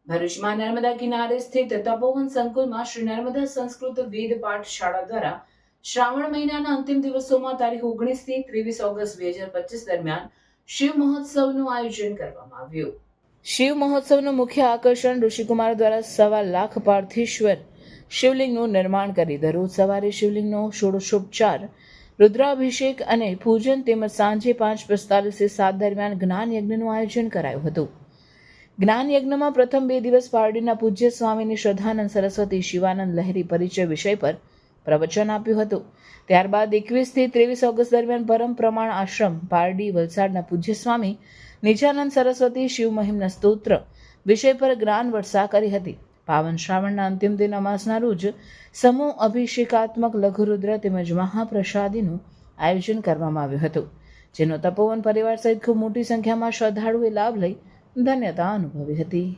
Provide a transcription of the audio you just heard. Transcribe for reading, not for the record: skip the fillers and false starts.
ભરૂચમાં નર્મદા કિનારે સ્થિત તપોવન સંકુલમાં શ્રી નર્મદા સંસ્કૃત વેદ પાઠશાળા દ્વારા શ્રાવણ મહિનાના અંતિમ દિવસોમાં તારીખ 19 થી 23 ઓગસ્ટ 2025 દરમિયાન શિવ મહોત્સવનું આયોજન કરવામાં આવ્યું. શિવ મહોત્સવનું મુખ્ય આકર્ષણ ઋષિકુમાર દ્વારા 1.25 લાખ પાર્થિશ્વર શિવલિંગનું નિર્માણ કરી દરરોજ સવારે શિવલિંગનો ષોડશોપચાર, રુદ્રાભિષેક અને પૂજન તેમજ સાંજે 5:45 થી 7 દરમિયાન જ્ઞાન યજ્ઞનું આયોજન કરાયું હતું. જ્ઞાન યજ્ઞમાં પ્રથમ 2 દિવસ પારડીના પૂજ્ય સ્વામીની શ્રદ્ધાનંદ સરસ્વતી શિવાનંદ લહેરી પરિચય વિષય પર પ્રવચન આપ્યું હતું. ત્યારબાદ 21 થી 23 ઓગસ્ટ દરમિયાન પરમ પ્રમાણ આશ્રમ પારડી વલસાડના પૂજ્ય સ્વામી નિજાનંદ સરસ્વતી શિવ મહિમના સ્તોત્ર વિષય પર જ્ઞાન વર્ષા કરી હતી. પાવન શ્રાવણના અંતિમ દિન અમાસના રોજ સમૂહ અભિષેકાત્મક લઘુરુદ્ર તેમજ મહાપ્રસાદીનું આયોજન કરવામાં આવ્યું હતું, જેનો તપોવન પરિવાર સહિત ખૂબ મોટી સંખ્યામાં શ્રદ્ધાળુએ લાભ લઈ ધન્યતા અનુભવી હતી.